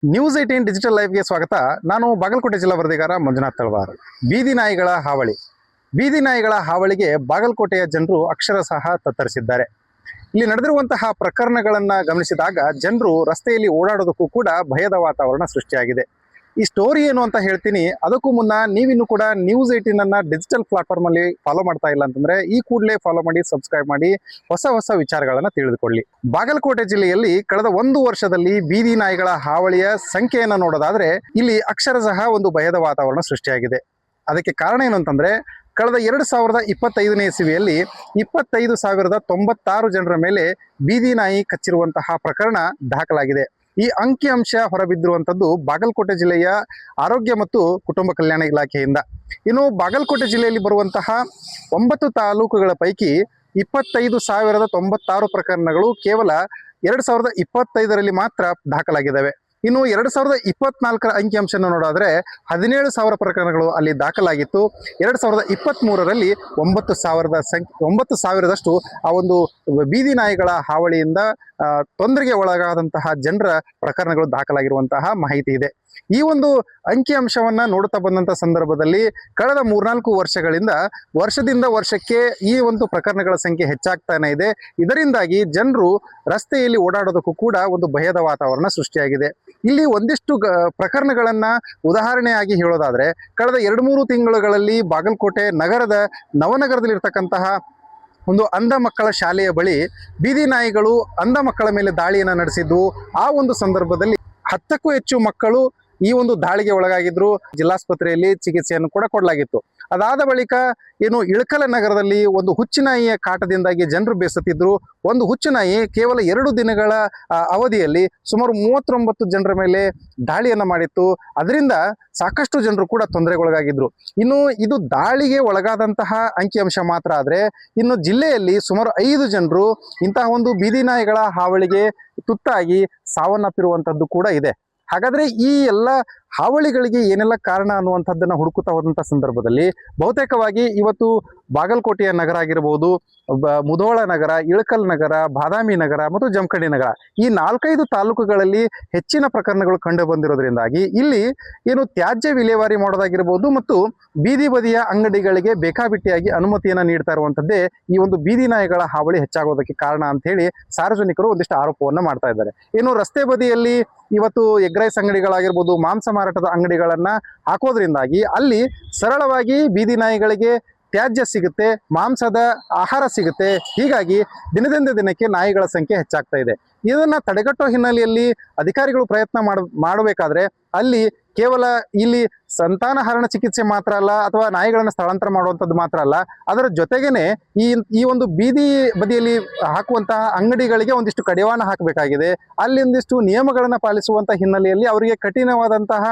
News 18 digital ಲೈವ್ಗೆ ಸ್ವಾಗತ. ನಾನು ಬಾಗಲಕೋಟೆ ಜಿಲ್ಲಾ ವರದಿಗಾರ ಮಂಜುನಾಥ್ ತಳವಾರ್. ಬೀದಿ ನಾಯಿಗಳ ಹಾವಳಿ. ಬೀದಿ ನಾಯಿಗಳ ಹಾವಳಿಗೆ ಬಾಗಲಕೋಟೆಯ ಜನರು ಅಕ್ಷರಶಃ ತತ್ತರಿಸಿದ್ದಾರೆ. ಇಲ್ಲಿ ನಡೆದಿರುವಂತಹ ಪ್ರಕರಣಗಳನ್ನು ಗಮನಿಸಿದಾಗ ಜನರು ರಸ್ತೆಯಲ್ಲಿ ಓಡಾಡೋದಕ್ಕೂ ಕೂಡ ಭಯದ ವಾತಾವರಣ ಸೃಷ್ಟಿಯಾಗಿದೆ. ಈ ಸ್ಟೋರಿ ಏನು ಅಂತ ಹೇಳ್ತೀನಿ. ಅದಕ್ಕೂ ಮುನ್ನ ನೀವಿನ್ನು ಕೂಡ ನ್ಯೂಸ್ 18 ಡಿಜಿಟಲ್ ಪ್ಲಾಟ್ಫಾರ್ಮ್ ಅಲ್ಲಿ ಫಾಲೋ ಮಾಡ್ತಾ ಇಲ್ಲ ಅಂತಂದ್ರೆ ಈ ಕೂಡಲೇ ಫಾಲೋ ಮಾಡಿ, ಸಬ್ಸ್ಕ್ರೈಬ್ ಮಾಡಿ, ಹೊಸ ವಿಚಾರಗಳನ್ನ ತಿಳಿದುಕೊಳ್ಳಿ. ಬಾಗಲಕೋಟೆ ಜಿಲ್ಲೆಯಲ್ಲಿ ಕಳೆದ 1 ವರ್ಷದಲ್ಲಿ ಬೀದಿ ನಾಯಿಗಳ ಹಾವಳಿಯ ಸಂಖ್ಯೆಯನ್ನು ನೋಡೋದಾದ್ರೆ ಇಲ್ಲಿ ಅಕ್ಷರಶಃ ಒಂದು ಭಯದ ವಾತಾವರಣ ಸೃಷ್ಟಿಯಾಗಿದೆ. ಅದಕ್ಕೆ ಕಾರಣ ಏನು ಅಂತಂದ್ರೆ ಕಳೆದ 2025ನೇ ಇಸವಿಯಲ್ಲಿ 25,096 ಜನರ ಮೇಲೆ ಬೀದಿ ನಾಯಿ ಕಚ್ಚಿರುವಂತಹ ಪ್ರಕರಣ ದಾಖಲಾಗಿದೆ. ಈ ಅಂಕಿಅಂಶ ಹೊರಬಿದ್ದಿರುವಂಥದ್ದು ಬಾಗಲಕೋಟೆ ಜಿಲ್ಲೆಯ ಆರೋಗ್ಯ ಮತ್ತು ಕುಟುಂಬ ಕಲ್ಯಾಣ ಇಲಾಖೆಯಿಂದ. ಇನ್ನು ಬಾಗಲಕೋಟೆ ಜಿಲ್ಲೆಯಲ್ಲಿ ಬರುವಂತಹ 9 ತಾಲೂಕುಗಳ ಪೈಕಿ 25,096 ಪ್ರಕರಣಗಳು ಕೇವಲ 2025ರಲ್ಲಿ ಮಾತ್ರ ದಾಖಲಾಗಿದ್ದಾವೆ. ಇನ್ನು 2024ರ ಅಂಕಿಅಂಶನ ನೋಡೋದಾದ್ರೆ 17,000 ಪ್ರಕರಣಗಳು ಅಲ್ಲಿ ದಾಖಲಾಗಿತ್ತು. 2023ರಲ್ಲಿ 9,000ದಷ್ಟು ಆ ಒಂದು ಬೀದಿ ನಾಯಿಗಳ ಹಾವಳಿಯಿಂದ ತೊಂದರೆಗೆ ಒಳಗಾದಂತಹ ಜನರ ಪ್ರಕರಣಗಳು ದಾಖಲಾಗಿರುವಂತಹ ಮಾಹಿತಿ ಇದೆ. ಈ ಒಂದು ಅಂಕಿಅಂಶವನ್ನ ನೋಡುತ್ತಾ ಬಂದಂತ ಸಂದರ್ಭದಲ್ಲಿ ಕಳೆದ 3-4 ವರ್ಷಗಳಿಂದ ವರ್ಷದಿಂದ ವರ್ಷಕ್ಕೆ ಈ ಒಂದು ಪ್ರಕರಣಗಳ ಸಂಖ್ಯೆ ಹೆಚ್ಚಾಗ್ತಾನೆ ಇದೆ. ಇದರಿಂದಾಗಿ ಜನರು ರಸ್ತೆಯಲ್ಲಿ ಓಡಾಡೋದಕ್ಕೂ ಕೂಡ ಒಂದು ಭಯದ ವಾತಾವರಣ ಸೃಷ್ಟಿಯಾಗಿದೆ. ಇಲ್ಲಿ ಒಂದಿಷ್ಟು ಪ್ರಕರಣಗಳನ್ನ ಉದಾಹರಣೆಯಾಗಿ ಹೇಳೋದಾದ್ರೆ ಕಳೆದ 2-3 ತಿಂಗಳುಗಳಲ್ಲಿ ಬಾಗಲಕೋಟೆ ನಗರದ ನವನಗರದಲ್ಲಿರ್ತಕ್ಕಂತಹ ಒಂದು ಅಂಧ ಮಕ್ಕಳ ಶಾಲೆಯ ಬಳಿ ಬೀದಿ ನಾಯಿಗಳು ಅಂಧ ಮಕ್ಕಳ ಮೇಲೆ ದಾಳಿಯನ್ನು ನಡೆಸಿದ್ವು. ಆ ಒಂದು ಸಂದರ್ಭದಲ್ಲಿ 10ಕ್ಕೂ ಹೆಚ್ಚು ಮಕ್ಕಳು ಈ ಒಂದು ದಾಳಿಗೆ ಒಳಗಾಗಿದ್ರು. ಜಿಲ್ಲಾಸ್ಪತ್ರೆಯಲ್ಲಿ ಚಿಕಿತ್ಸೆಯನ್ನು ಕೂಡ ಕೊಡಲಾಗಿತ್ತು. ಅದಾದ ಬಳಿಕ ಏನು ಇಳಕಲ ನಗರದಲ್ಲಿ ಒಂದು ಹುಚ್ಚುನಾಯಿಯ ಕಾಟದಿಂದಾಗಿ ಜನರು ಬೇಸತ್ತಿದ್ರು. ಒಂದು ಹುಚ್ಚುನಾಯಿ ಕೇವಲ 2 ದಿನಗಳ ಅವಧಿಯಲ್ಲಿ ಸುಮಾರು 39 ಜನರ ಮೇಲೆ ದಾಳಿಯನ್ನು ಮಾಡಿತ್ತು. ಅದರಿಂದ ಸಾಕಷ್ಟು ಜನರು ಕೂಡ ತೊಂದರೆಗೊಳಗಾಗಿದ್ರು. ಇನ್ನು ಇದು ದಾಳಿಗೆ ಒಳಗಾದಂತಹ ಅಂಕಿಅಂಶ ಮಾತ್ರ ಆದ್ರೆ ಇನ್ನು ಜಿಲ್ಲೆಯಲ್ಲಿ ಸುಮಾರು 5 ಜನರು ಇಂತಹ ಒಂದು ಬೀದಿ ನಾಯಿಗಳ ಹಾವಳಿಗೆ ತುತ್ತಾಗಿ ಸಾವನ್ನಪ್ಪಿರುವಂತದ್ದು ಕೂಡ ಇದೆ. ಹಾಗಾದ್ರೆ ಈ ಎಲ್ಲ ಹಾವಳಿಗಳಿಗೆ ಏನೆಲ್ಲ ಕಾರಣ ಅನ್ನುವಂಥದ್ದನ್ನು ಹುಡುಕುತ್ತಾ ಹೋದಂಥ ಸಂದರ್ಭದಲ್ಲಿ ಬಹುತೇಕವಾಗಿ ಇವತ್ತು ಬಾಗಲಕೋಟೆಯ ನಗರ ಆಗಿರಬಹುದು, ಮುಧೋಳ ನಗರ, ಇಳಕಲ್ ನಗರ, ಬಾದಾಮಿ ನಗರ ಮತ್ತು ಜಮಖಂಡಿ ನಗರ ಈ 4-5 ತಾಲೂಕುಗಳಲ್ಲಿ ಹೆಚ್ಚಿನ ಪ್ರಕರಣಗಳು ಕಂಡು ಬಂದಿರೋದ್ರಿಂದಾಗಿ ಇಲ್ಲಿ ಏನು ತ್ಯಾಜ್ಯ ವಿಲೇವಾರಿ ಮಾಡೋದಾಗಿರ್ಬೋದು ಮತ್ತು ಬೀದಿ ಬದಿಯ ಅಂಗಡಿಗಳಿಗೆ ಬೇಕಾಬಿಟ್ಟಿಯಾಗಿ ಅನುಮತಿಯನ್ನು ನೀಡ್ತಾ ಇರುವಂಥದ್ದೇ ಈ ಒಂದು ಬೀದಿ ನಾಯಿಗಳ ಹಾವಳಿ ಹೆಚ್ಚಾಗೋದಕ್ಕೆ ಕಾರಣ ಅಂತ ಹೇಳಿ ಸಾರ್ವಜನಿಕರು ಒಂದಿಷ್ಟು ಆರೋಪವನ್ನು ಮಾಡ್ತಾ ಇದ್ದಾರೆ. ಏನು ರಸ್ತೆ ಬದಿಯಲ್ಲಿ ಇವತ್ತು ಎಗ್ ರೈಸ್ ಅಂಗಡಿಗಳಾಗಿರ್ಬೋದು, ಮಾಂಸ ಮಾರಾಟದ ಅಂಗಡಿಗಳನ್ನ ಹಾಕೋದ್ರಿಂದಾಗಿ ಅಲ್ಲಿ ಸರಳವಾಗಿ ಬೀದಿ ನಾಯಿಗಳಿಗೆ ತ್ಯಾಜ್ಯ ಸಿಗುತ್ತೆ, ಮಾಂಸದ ಆಹಾರ ಸಿಗುತ್ತೆ. ಹೀಗಾಗಿ ದಿನದಿಂದ ದಿನಕ್ಕೆ ನಾಯಿಗಳ ಸಂಖ್ಯೆ ಹೆಚ್ಚಾಗ್ತಾ ಇದೆ. ಇದನ್ನ ತಡೆಗಟ್ಟುವ ಹಿನ್ನೆಲೆಯಲ್ಲಿ ಅಧಿಕಾರಿಗಳು ಪ್ರಯತ್ನ ಮಾಡಬೇಕಾದ್ರೆ ಅಲ್ಲಿ ಕೇವಲ ಇಲ್ಲಿ ಸಂತಾನಹರಣ ಚಿಕಿತ್ಸೆ ಮಾತ್ರ ಅಲ್ಲ ಅಥವಾ ನಾಯಿಗಳನ್ನು ಸ್ಥಳಾಂತರ ಮಾಡುವಂಥದ್ದು ಮಾತ್ರ ಅಲ್ಲ, ಅದರ ಜೊತೆಗೇನೆ ಈ ಒಂದು ಬೀದಿ ಬದಿಯಲ್ಲಿ ಹಾಕುವಂತಹ ಅಂಗಡಿಗಳಿಗೆ ಒಂದಿಷ್ಟು ಕಡಿವಾಣ ಹಾಕಬೇಕಾಗಿದೆ. ಅಲ್ಲಿ ಒಂದಿಷ್ಟು ನಿಯಮಗಳನ್ನು ಪಾಲಿಸುವಂತಹ ಹಿನ್ನೆಲೆಯಲ್ಲಿ ಅವರಿಗೆ ಕಠಿಣವಾದಂತಹ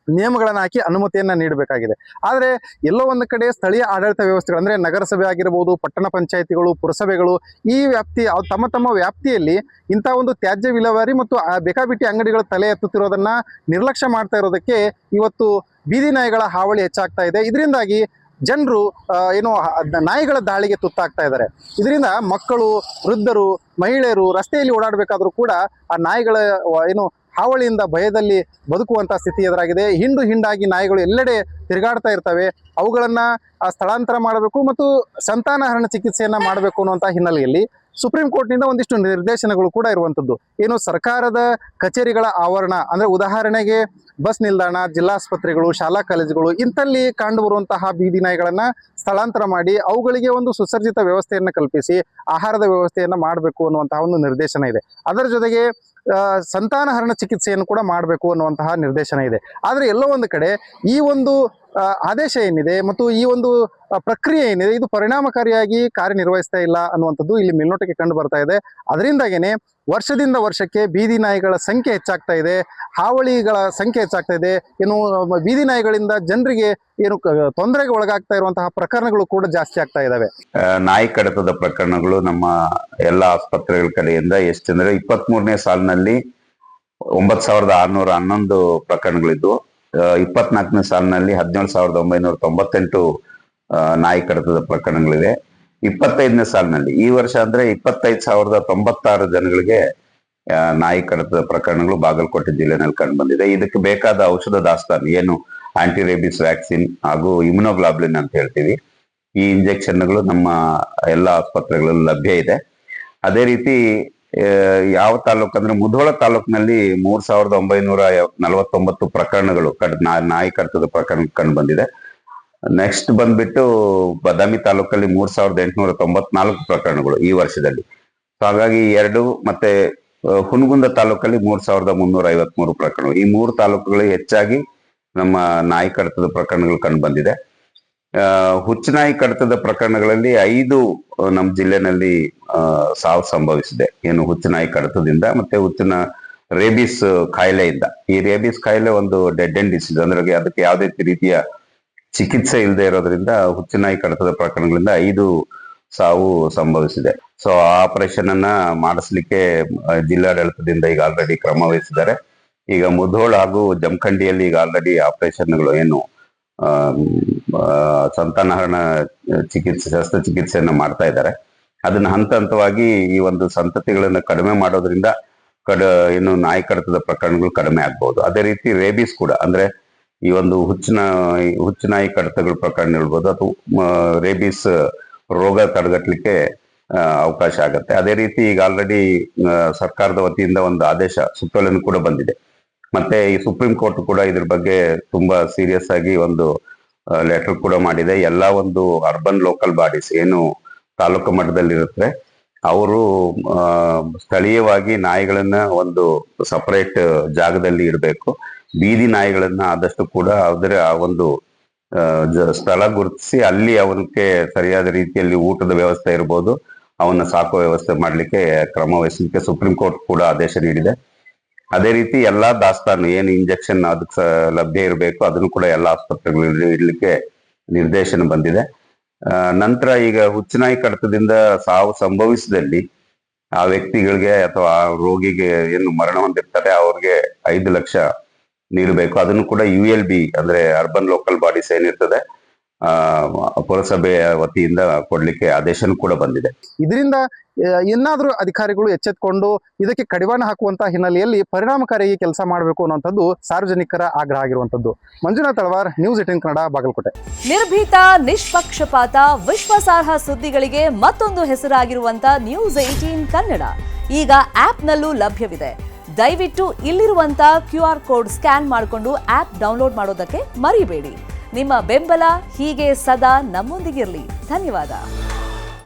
ನಿಯಮಗಳನ್ನು ಹಾಕಿ ಅನುಮತಿಯನ್ನ ನೀಡಬೇಕಾಗಿದೆ. ಆದರೆ ಎಲ್ಲೋ ಒಂದು ಕಡೆ ಸ್ಥಳೀಯ ಆಡಳಿತ ವ್ಯವಸ್ಥೆಗಳು ಅಂದ್ರೆ ನಗರಸಭೆ ಆಗಿರ್ಬೋದು, ಪಟ್ಟಣ ಪಂಚಾಯಿತಿಗಳು, ಪುರಸಭೆಗಳು ಈ ತಮ್ಮ ವ್ಯಾಪ್ತಿಯಲ್ಲಿ ಇಂಥ ಒಂದು ತ್ಯಾಜ್ಯ ವಿಲೇವಾರಿ ಮತ್ತು ಬೇಕಾಬಿಟ್ಟಿ ಅಂಗಡಿಗಳು ತಲೆ ಎತ್ತುತ್ತಿರೋದನ್ನ ನಿರ್ಲಕ್ಷ್ಯ ಮಾಡ್ತಾ ಇರೋದಕ್ಕೆ ಇವತ್ತು ಬೀದಿ ನಾಯಿಗಳ ಹಾವಳಿ ಹೆಚ್ಚಾಗ್ತಾ ಇದೆ. ಇದರಿಂದಾಗಿ ಜನರು ಏನು ನಾಯಿಗಳ ದಾಳಿಗೆ ತುತ್ತಾಗ್ತಾ ಇದ್ದಾರೆ. ಇದರಿಂದ ಮಕ್ಕಳು, ವೃದ್ಧರು, ಮಹಿಳೆಯರು ರಸ್ತೆಯಲ್ಲಿ ಓಡಾಡಬೇಕಾದ್ರೂ ಕೂಡ ಆ ನಾಯಿಗಳ ಏನು ಹಾವಳಿಯಿಂದ ಭಯದಲ್ಲಿ ಬದುಕುವಂತ ಸ್ಥಿತಿ ಎದುರಾಗಿದೆ. ಹಿಂಡಾಗಿ ನಾಯಿಗಳು ಎಲ್ಲೆಡೆ ತಿರುಗಾಡ್ತಾ ಇರ್ತವೆ. ಅವುಗಳನ್ನ ಸ್ಥಳಾಂತರ ಮಾಡಬೇಕು ಮತ್ತು ಸಂತಾನಹರಣ ಚಿಕಿತ್ಸೆಯನ್ನ ಮಾಡಬೇಕು ಅನ್ನುವಂಥ ಹಿನ್ನೆಲೆಯಲ್ಲಿ ಸುಪ್ರೀಂ ಕೋರ್ಟ್ನಿಂದ ಒಂದಿಷ್ಟು ನಿರ್ದೇಶನಗಳು ಕೂಡ ಇರುವಂಥದ್ದು. ಏನು ಸರ್ಕಾರದ ಕಚೇರಿಗಳ ಆವರಣ ಅಂದ್ರೆ ಉದಾಹರಣೆಗೆ ಬಸ್ ನಿಲ್ದಾಣ, ಜಿಲ್ಲಾಸ್ಪತ್ರೆಗಳು, ಶಾಲಾ ಕಾಲೇಜುಗಳು ಇಂಥಲ್ಲಿ ಕಂಡು ಬರುವಂತಹ ಬೀದಿ ನಾಯಿಗಳನ್ನ ಸ್ಥಳಾಂತರ ಮಾಡಿ ಅವುಗಳಿಗೆ ಒಂದು ಸುಸರ್ಜಿತ ವ್ಯವಸ್ಥೆಯನ್ನು ಕಲ್ಪಿಸಿ ಆಹಾರದ ವ್ಯವಸ್ಥೆಯನ್ನ ಮಾಡಬೇಕು ಅನ್ನುವಂತಹ ಒಂದು ನಿರ್ದೇಶನ ಇದೆ. ಅದರ ಜೊತೆಗೆ ಸಂತಾನಹರಣ ಚಿಕಿತ್ಸೆಯನ್ನು ಕೂಡ ಮಾಡಬೇಕು ಅನ್ನುವಂತಹ ನಿರ್ದೇಶನ ಇದೆ. ಆದರೆ ಎಲ್ಲೋ ಒಂದು ಕಡೆ ಈ ಒಂದು ಆದೇಶ ಏನಿದೆ ಮತ್ತು ಈ ಒಂದು ಪ್ರಕ್ರಿಯೆ ಏನಿದೆ ಇದು ಪರಿಣಾಮಕಾರಿಯಾಗಿ ಕಾರ್ಯನಿರ್ವಹಿಸ್ತಾ ಇಲ್ಲ ಅನ್ನುವಂಥದ್ದು ಇಲ್ಲಿ ಮೇಲ್ನೋಟಕ್ಕೆ ಕಂಡು ಬರ್ತಾ ಇದೆ. ಅದರಿಂದಾಗೇನೆ ವರ್ಷದಿಂದ ವರ್ಷಕ್ಕೆ ಬೀದಿ ನಾಯಿಗಳ ಸಂಖ್ಯೆ ಹೆಚ್ಚಾಗ್ತಾ ಇದೆ, ಹಾವಳಿಗಳ ಸಂಖ್ಯೆ ಹೆಚ್ಚಾಗ್ತಾ ಇದೆ. ಏನು ಬೀದಿ ನಾಯಿಗಳಿಂದ ಜನರಿಗೆ ಏನು ತೊಂದರೆಗೆ ಒಳಗಾಗ್ತಾ ಇರುವಂತಹ ಪ್ರಕರಣಗಳು ಕೂಡ ಜಾಸ್ತಿ ಆಗ್ತಾ ಇದಾವೆ. ನಾಯಿ ಕಡತದ ಪ್ರಕರಣಗಳು ನಮ್ಮ ಎಲ್ಲಾ ಆಸ್ಪತ್ರೆಗಳ ಕಡೆಯಿಂದ ಎಷ್ಟಂದ್ರೆ 23ನೇ ಸಾಲಿನಲ್ಲಿ 9,611 ಪ್ರಕರಣಗಳಿದ್ವು. 24ನೇ ಸಾಲಿನಲ್ಲಿ 17,998 ನಾಯಿ ಕಡತದ ಪ್ರಕರಣಗಳಿವೆ. 25ನೇ ಸಾಲಿನಲ್ಲಿ ಈ ವರ್ಷ ಅಂದ್ರೆ 25,096 ಜನಗಳಿಗೆ ನಾಯಿ ಕಡಿತದ ಪ್ರಕರಣಗಳು ಬಾಗಲಕೋಟೆ ಜಿಲ್ಲೆನಲ್ಲಿ ಕಂಡು ಬಂದಿದೆ. ಇದಕ್ಕೆ ಬೇಕಾದ ಔಷಧ ದಾಸ್ತಾನು ಏನು ಆಂಟಿ ರೇಬಿಸ್ ವ್ಯಾಕ್ಸಿನ್ ಹಾಗೂ ಇಮ್ಯುನೋಗ್ಲಾಬ್ಲಿನ್ ಅಂತ ಹೇಳ್ತೀವಿ, ಈ ಇಂಜೆಕ್ಷನ್ಗಳು ನಮ್ಮ ಎಲ್ಲಾ ಆಸ್ಪತ್ರೆಗಳಲ್ಲಿ ಲಭ್ಯ ಇದೆ. ಅದೇ ರೀತಿ ಯಾವ ತಾಲೂಕು ಅಂದ್ರೆ ಮುಧೋಳ ತಾಲೂಕಿನಲ್ಲಿ 3949 ಪ್ರಕರಣಗಳು ನಾಯಿ ಕಡಿತದ ಪ್ರಕರಣ ಕಂಡು ಬಂದಿದೆ. ನೆಕ್ಸ್ಟ್ ಬಂದ್ಬಿಟ್ಟು ಬದಾಮಿ ತಾಲೂಕಲ್ಲಿ 3894 ಪ್ರಕರಣಗಳು ಈ ವರ್ಷದಲ್ಲಿ. ಹಾಗಾಗಿ 2 ಮತ್ತೆ ಹುನಗುಂದ ತಾಲೂಕಲ್ಲಿ 3353 ಪ್ರಕರಣಗಳು. ಈ 3 ತಾಲೂಕುಗಳು ಹೆಚ್ಚಾಗಿ ನಮ್ಮ ನಾಯಿ ಕಡಿತದ ಪ್ರಕರಣಗಳು ಕಂಡು ಬಂದಿದೆ. ಹುಚ್ಚುನಾಯಿ ಕಡಿತದ ಪ್ರಕರಣಗಳಲ್ಲಿ 5 ನಮ್ಮ ಜಿಲ್ಲೆನಲ್ಲಿ ಸಾವು ಸಂಭವಿಸಿದೆ, ಏನು ಹುಚ್ಚುನಾಯಿ ಕಡಿತದಿಂದ ಮತ್ತೆ ಹುಚ್ಚಿನ ರೇಬಿಸ್ ಕಾಯಿಲೆಯಿಂದ. ಈ ರೇಬಿಸ್ ಕಾಯಿಲೆ ಒಂದು ಡೆಡ್ ಎಂಡ್ ಡಿಸೀಸ್, ಅಂದ್ರೆ ಅದಕ್ಕೆ ಯಾವುದೇ ರೀತಿಯ ಚಿಕಿತ್ಸೆ ಇಲ್ಲದೆ ಇರೋದ್ರಿಂದ ಹುಚ್ಚುನಾಯಿ ಕಡಿತದ ಪ್ರಕರಣಗಳಿಂದ 5 ಸಾವು ಸಂಭವಿಸಿದೆ. ಸೊ ಆ ಆಪರೇಷನ್ ಅನ್ನ ಮಾಡಿಸ್ಲಿಕ್ಕೆ ಜಿಲ್ಲಾಡಳಿತದಿಂದ ಈಗ ಆಲ್ರೆಡಿ ಕ್ರಮ ವಹಿಸಿದ್ದಾರೆ. ಈಗ ಮುಧೋಳ ಹಾಗೂ ಜಮಖಂಡಿಯಲ್ಲಿ ಈಗ ಆಲ್ರೆಡಿ ಆಪರೇಷನ್ಗಳು ಏನು ಸಂತಾನಹರಣ ಶಸ್ತ್ರಚಿಕಿತ್ಸೆಯನ್ನ ಮಾಡ್ತಾ ಇದ್ದಾರೆ. ಅದನ್ನ ಹಂತ ಹಂತವಾಗಿ ಈ ಒಂದು ಸಂತತಿಗಳನ್ನ ಕಡಿಮೆ ಮಾಡೋದ್ರಿಂದ ಇನ್ನು ನಾಯಿ ಕಡಿತದ ಪ್ರಕರಣಗಳು ಕಡಿಮೆ ಆಗ್ಬಹುದು. ಅದೇ ರೀತಿ ರೇಬಿಸ್ ಕೂಡ, ಅಂದ್ರೆ ಈ ಒಂದು ಹುಚ್ಚುನಾಯಿ ಕಡಿತಗಳ ಪ್ರಕರಣ ಹೇಳ್ಬೋದು, ಅಥವಾ ರೇಬಿಸ್ ರೋಗ ತಡೆಗಟ್ಟಲಿಕ್ಕೆ ಅವಕಾಶ ಆಗತ್ತೆ. ಅದೇ ರೀತಿ ಈಗ ಆಲ್ರೆಡಿ ಸರ್ಕಾರದ ವತಿಯಿಂದ ಒಂದು ಆದೇಶ ಸುತ್ತೋಲೆಯನ್ನು ಕೂಡ ಬಂದಿದೆ. ಮತ್ತೆ ಈ ಸುಪ್ರೀಂ ಕೋರ್ಟ್ ಕೂಡ ಇದ್ರ ಬಗ್ಗೆ ತುಂಬಾ ಸೀರಿಯಸ್ ಆಗಿ ಒಂದು ಲೆಟರ್ ಕೂಡ ಮಾಡಿದೆ. ಎಲ್ಲಾ ಒಂದು ಅರ್ಬನ್ ಲೋಕಲ್ ಬಾಡೀಸ್ ಏನು ತಾಲೂಕು ಮಟ್ಟದಲ್ಲಿ ಇರುತ್ತೆ, ಅವರು ಸ್ಥಳೀಯವಾಗಿ ನಾಯಿಗಳನ್ನ ಒಂದು ಸಪರೇಟ್ ಜಾಗದಲ್ಲಿ ಇಡಬೇಕು. ಬೀದಿ ನಾಯಿಗಳನ್ನ ಆದಷ್ಟು ಕೂಡ ಅದರ ಒಂದು ಸ್ಥಳ ಗುರುತಿಸಿ ಅಲ್ಲಿ ಅವನಿಗೆ ಸರಿಯಾದ ರೀತಿಯಲ್ಲಿ ಊಟದ ವ್ಯವಸ್ಥೆ ಇರ್ಬೋದು, ಅವನ್ನ ಸಾಕುವ ವ್ಯವಸ್ಥೆ ಮಾಡ್ಲಿಕ್ಕೆ ಕ್ರಮ ವಹಿಸಲಿಕ್ಕೆ ಸುಪ್ರೀಂ ಕೋರ್ಟ್ ಕೂಡ ಆದೇಶ ನೀಡಿದೆ. ಅದೇ ರೀತಿ ಎಲ್ಲಾ ದಾಸ್ತಾನು ಏನು ಇಂಜೆಕ್ಷನ್ ಅದಕ್ಕೆ ಲಭ್ಯ ಇರಬೇಕು ಅದನ್ನು ಕೂಡ ಎಲ್ಲಾ ಆಸ್ಪತ್ರೆಗಳಲ್ಲಿ ಇಡ್ಲಿಕ್ಕೆ ನಿರ್ದೇಶನ ಬಂದಿದೆ. ನಂತರ ಈಗ ಹುಚ್ಚುನಾಯಿ ಕಡಿತದಿಂದ ಸಾವು ಸಂಭವಿಸಿದಲ್ಲಿ ಆ ವ್ಯಕ್ತಿಗಳಿಗೆ ಅಥವಾ ಆ ರೋಗಿಗೆ ಏನು ಮರಣ ಹೊಂದಿರ್ತಾರೆ ಅವ್ರಿಗೆ 5 ಲಕ್ಷ ನೀಡಬೇಕು. ಅದನ್ನು ಕೂಡ ULB ಅಂದ್ರೆ ಅರ್ಬನ್ ಲೋಕಲ್ ಬಾಡೀಸ್ ಏನಿರ್ತದೆ ಪುರಸಭೆಯ ವತಿಯಿಂದ ಕೊಡ್ಲಿಕ್ಕೆ ಆದೇಶನೂ ಕೂಡ ಬಂದಿದೆ. ಇದರಿಂದ ಇನ್ನಾದ್ರೂ ಅಧಿಕಾರಿಗಳು ಎಚ್ಚೆತ್ಕೊಂಡು ಇದಕ್ಕೆ ಕಡಿವಾಣ ಹಾಕುವಂತಹ ಹಿನ್ನೆಲೆಯಲ್ಲಿ ಪರಿಣಾಮಕಾರಿಯಾಗಿ ಕೆಲಸ ಮಾಡಬೇಕು ಅನ್ನುವಂಥದ್ದು ಸಾರ್ವಜನಿಕರ ಆಗ್ರಹ ಆಗಿರುವಂತದ್ದು. ಮಂಜುನಾಥ್ ತಳವಾರ್, ನ್ಯೂಸ್ 18 ಕನ್ನಡ, ಬಾಗಲಕೋಟೆ. ನಿರ್ಭೀತ, ನಿಷ್ಪಕ್ಷಪಾತ, ವಿಶ್ವಾಸಾರ್ಹ ಸುದ್ದಿಗಳಿಗೆ ಮತ್ತೊಂದು ಹೆಸರಾಗಿರುವಂತ ನ್ಯೂಸ್ 18 ಕನ್ನಡ ಈಗ ಆಪ್ನಲ್ಲೂ ಲಭ್ಯವಿದೆ. ದಯವಿಟ್ಟು ಇಲ್ಲಿರುವಂತ QR ಕೋಡ್ ಸ್ಕ್ಯಾನ್ ಮಾಡಿಕೊಂಡು ಆಪ್ ಡೌನ್ಲೋಡ್ ಮಾಡೋದಕ್ಕೆ ಮರಿಬೇಡಿ. ನಿಮ್ಮ ಬೆಂಬಲ ಹೀಗೆ ಸದಾ ನಮ್ಮೊಂದಿಗಿರಲಿ. ಧನ್ಯವಾದ.